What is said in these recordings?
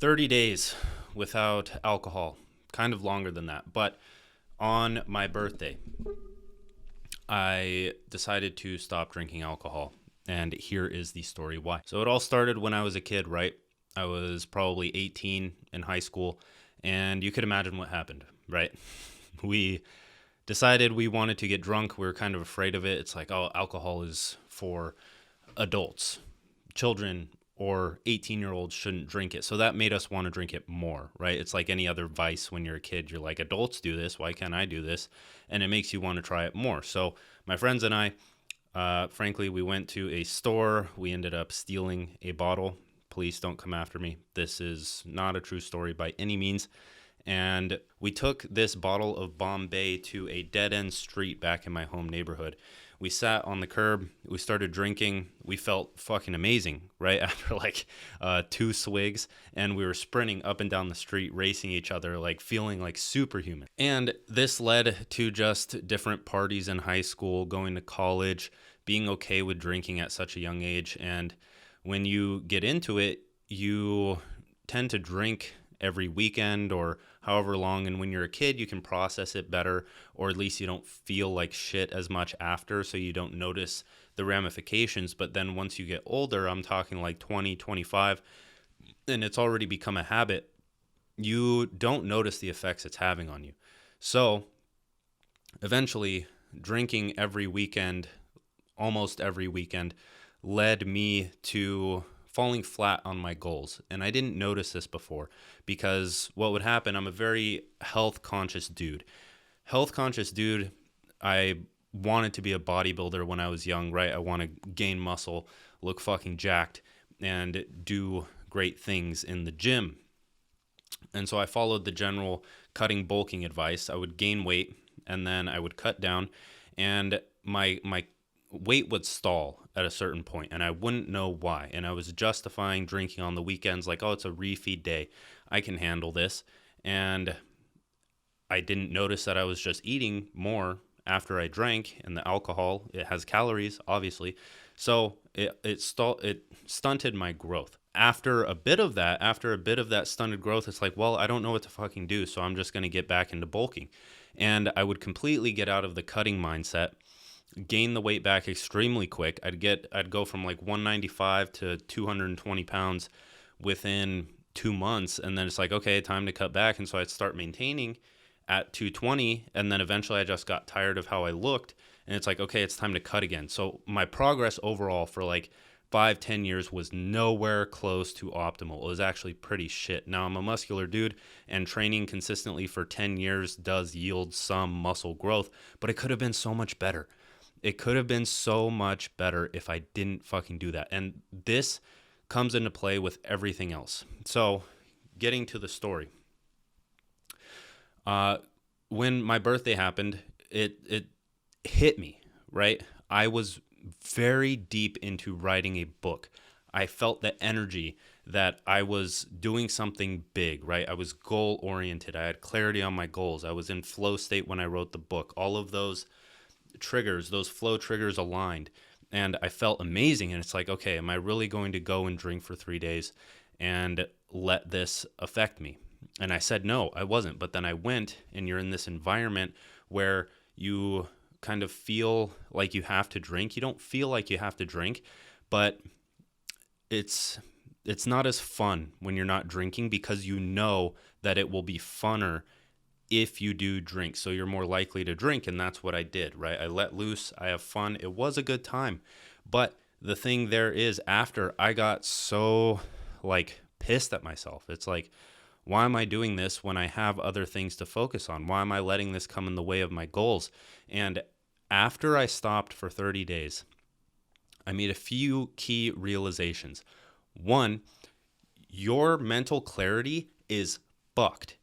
30 days without alcohol, kind of longer than that. But on my birthday, I decided to stop drinking alcohol. And here is the story why. So it all started when I was a kid, right? I was probably 18 in high school, and you could imagine what happened, right? We decided we wanted to get drunk. We were kind of afraid of it. It's like, oh, alcohol is for adults. Children or 18-year-olds shouldn't drink it. So that made us want to drink it more, right? It's like any other vice when you're a kid. You're like, adults do this. Why can't I do this? And it makes you want to try it more. So my friends and I, frankly, we went to a store. We ended up stealing a bottle. Please don't come after me. This is not a true story by any means. And we took this bottle of Bombay to a dead-end street back in my home neighborhood. We sat on the curb. We started drinking. We felt fucking amazing, right? After like 2 swigs. And we were sprinting up and down the street, racing each other, like feeling like superhuman. And this led to just different parties in high school, going to college, being okay with drinking at such a young age. And when you get into it, you tend to drink every weekend or however long, and when you're a kid you can process it better, or at least you don't feel like shit as much after, so you don't notice the ramifications. But then once you get older, I'm talking like 20, 25, and it's already become a habit, you don't notice the effects it's having on you. So eventually drinking every weekend, almost every weekend, led me to falling flat on my goals. And I didn't notice this before, because what would happen, I'm a very health conscious dude. I wanted to be a bodybuilder when I was young, right? I want to gain muscle, look fucking jacked, and do great things in the gym. And so I followed the general cutting, bulking advice. I would gain weight and then I would cut down, and my weight would stall at a certain point, and I wouldn't know why. And I was justifying drinking on the weekends like, oh, it's a refeed day, I can handle this. And I didn't notice that I was just eating more after I drank, and the alcohol, it has calories, obviously. So it stunted my growth. After a bit of that stunted growth, it's like, well, I don't know what to fucking do, so I'm just going to get back into bulking. And I would completely get out of the cutting mindset, gain the weight back extremely quick. I'd go from like 195 to 220 pounds within 2 months. And then it's like, okay, time to cut back. And so I'd start maintaining at 220. And then eventually I just got tired of how I looked. And it's like, okay, it's time to cut again. So my progress overall for like 5-10 years was nowhere close to optimal. It was actually pretty shit. Now I'm a muscular dude, and training consistently for 10 years does yield some muscle growth, but it could have been so much better. It could have been so much better if I didn't fucking do that. And this comes into play with everything else. So, getting to the story. When my birthday happened, it hit me, right? I was very deep into writing a book. I felt the energy that I was doing something big, right? I was goal oriented. I had clarity on my goals. I was in flow state when I wrote the book. All of those triggers, those flow triggers aligned, and I felt amazing. And it's like, okay, am I really going to go and drink for 3 days and let this affect me? And I said no, I wasn't. But then I went, and you're in this environment where you kind of feel like you have to drink. You don't feel like you have to drink, but it's not as fun when you're not drinking, because you know that it will be funner if you do drink. So you're more likely to drink, and that's what I did, right? I let loose, I have fun. It was a good time. But the thing there is, after, I got so like pissed at myself. It's like, why am I doing this when I have other things to focus on? Why am I letting this come in the way of my goals? And after I stopped for 30 days, I made a few key realizations. One, your mental clarity is fucked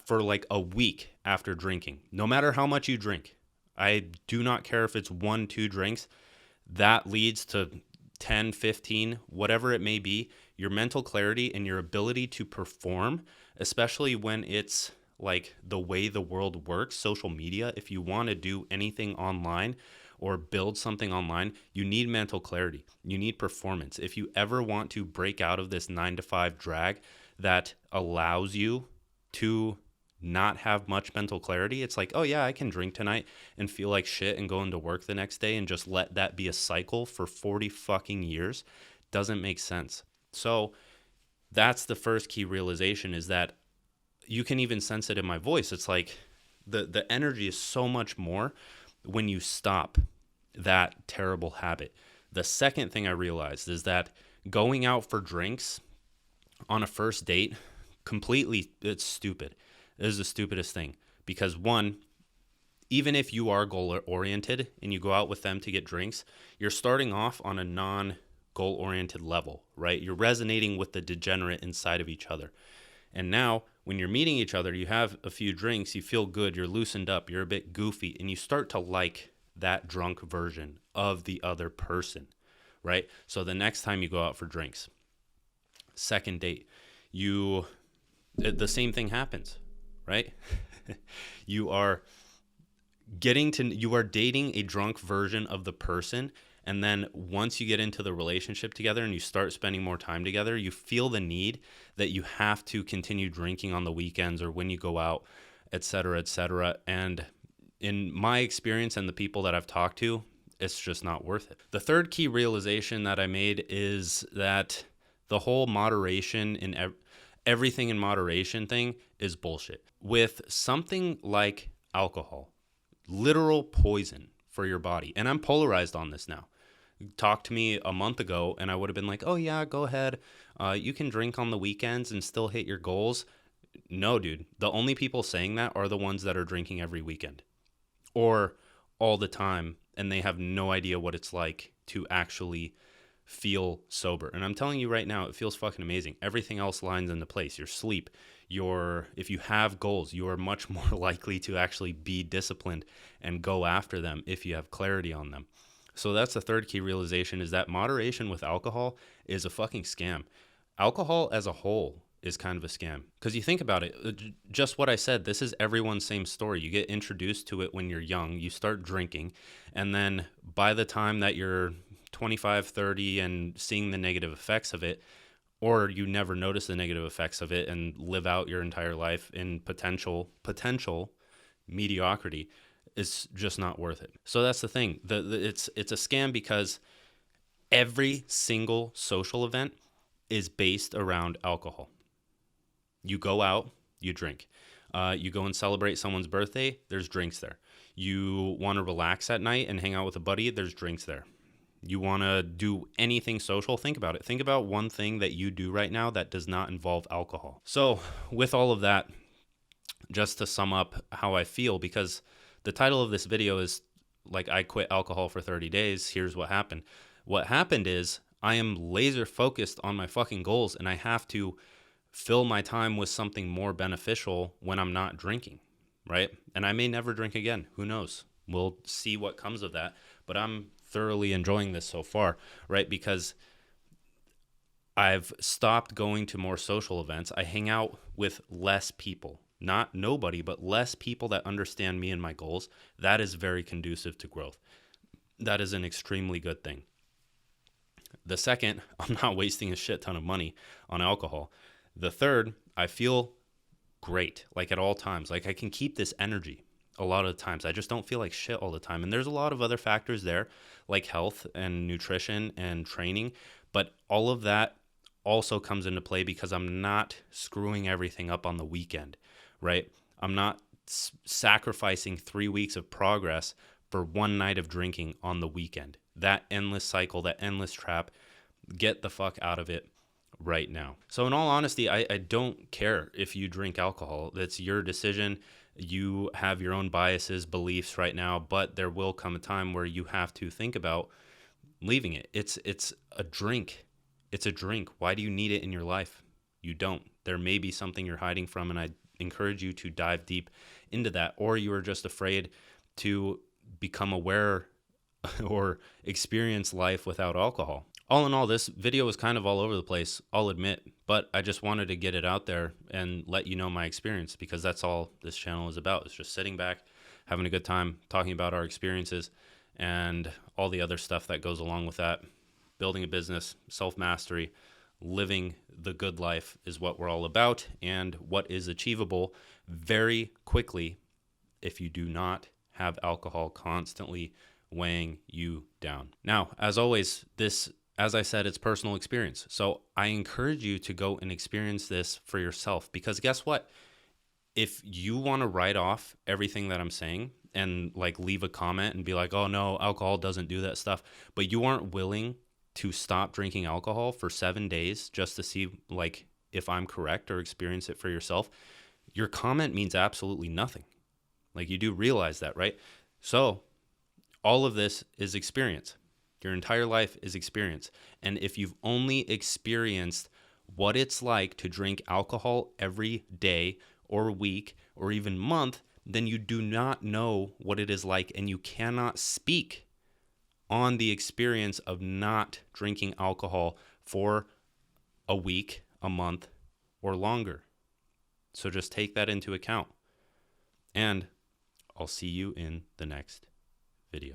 for like a week after drinking, no matter how much you drink. I do not care if it's 1-2 drinks. That leads to 10, 15, whatever it may be. Your mental clarity and your ability to perform, especially when it's like the way the world works, social media, if you want to do anything online or build something online, you need mental clarity. You need performance. If you ever want to break out of this 9 to 5 drag, that allows you to not have much mental clarity. It's like, oh yeah, I can drink tonight and feel like shit and go into work the next day and just let that be a cycle for 40 fucking years. Doesn't make sense. So that's the first key realization, is that you can even sense it in my voice. It's like the energy is so much more when you stop that terrible habit. The second thing I realized is that going out for drinks on a first date, completely, it's stupid. It is the stupidest thing, because one, even if you are goal oriented and you go out with them to get drinks, you're starting off on a non goal oriented level, right? You're resonating with the degenerate inside of each other. And now when you're meeting each other, you have a few drinks, you feel good, you're loosened up, you're a bit goofy, and you start to like that drunk version of the other person, right? So the next time you go out for drinks, second date, the same thing happens, right? you are dating a drunk version of the person. And then once you get into the relationship together and you start spending more time together, you feel the need that you have to continue drinking on the weekends or when you go out, et cetera, et cetera. And in my experience and the people that I've talked to, it's just not worth it. The third key realization that I made is that the whole moderation in everything in moderation thing is bullshit. With something like alcohol, literal poison for your body. And I'm polarized on this now. Talk to me a month ago and I would have been like, oh yeah, go ahead. You can drink on the weekends and still hit your goals. No, dude. The only people saying that are the ones that are drinking every weekend or all the time, and they have no idea what it's like to actually feel sober. And I'm telling you right now, it feels fucking amazing. Everything else lines into place. Your sleep, if you have goals, you are much more likely to actually be disciplined and go after them if you have clarity on them. So that's the third key realization, is that moderation with alcohol is a fucking scam. Alcohol as a whole is kind of a scam. Because you think about it, just what I said, this is everyone's same story. You get introduced to it when you're young, you start drinking, and then by the time that you're 25, 30 and seeing the negative effects of it, or you never notice the negative effects of it and live out your entire life in potential mediocrity, it's just not worth it. So that's the thing. It's a scam because every single social event is based around alcohol. You go out, you drink. You go and celebrate someone's birthday, there's drinks there. You want to relax at night and hang out with a buddy, there's drinks there. You want to do anything social, think about it. Think about one thing that you do right now that does not involve alcohol. So with all of that, just to sum up how I feel, because the title of this video is like, I quit alcohol for 30 days. Here's what happened. What happened is I am laser focused on my fucking goals, and I have to fill my time with something more beneficial when I'm not drinking, right? And I may never drink again. Who knows? We'll see what comes of that. But I'm thoroughly enjoying this so far, right? Because I've stopped going to more social events. I hang out with less people. Not nobody, but less people that understand me and my goals. That is very conducive to growth. That is an extremely good thing. The second, I'm not wasting a shit ton of money on alcohol. The third, I feel great, like at all times. Like I can keep this energy a lot of the times. I just don't feel like shit all the time. And there's a lot of other factors there, like health and nutrition and training. But all of that also comes into play because I'm not screwing everything up on the weekend. Right? I'm not sacrificing 3 weeks of progress for one night of drinking on the weekend. That endless cycle, that endless trap, get the fuck out of it right now. So in all honesty, I don't care if you drink alcohol. That's your decision. You have your own biases, beliefs right now, but there will come a time where you have to think about leaving it. It's a drink. It's a drink. Why do you need it in your life? You don't. There may be something you're hiding from, and I encourage you to dive deep into that, or you are just afraid to become aware or experience life without alcohol. All in all, this video was kind of all over the place, I'll admit, but I just wanted to get it out there and let you know my experience, because that's all this channel is about. It's just sitting back, having a good time, talking about our experiences and all the other stuff that goes along with that, building a business, self-mastery, living the good life is what we're all about and what is achievable very quickly if you do not have alcohol constantly weighing you down. Now, as always, as I said, it's personal experience. So I encourage you to go and experience this for yourself, because guess what? If you want to write off everything that I'm saying and like leave a comment and be like, oh no, alcohol doesn't do that stuff, but you aren't willing to stop drinking alcohol for 7 days just to see like if I'm correct or experience it for yourself, your comment means absolutely nothing. Like, you do realize that, right? So all of this is experience. Your entire life is experience. And if you've only experienced what it's like to drink alcohol every day or week or even month, then you do not know what it is like, and you cannot speak on the experience of not drinking alcohol for a week, a month, or longer. So just take that into account. And I'll see you in the next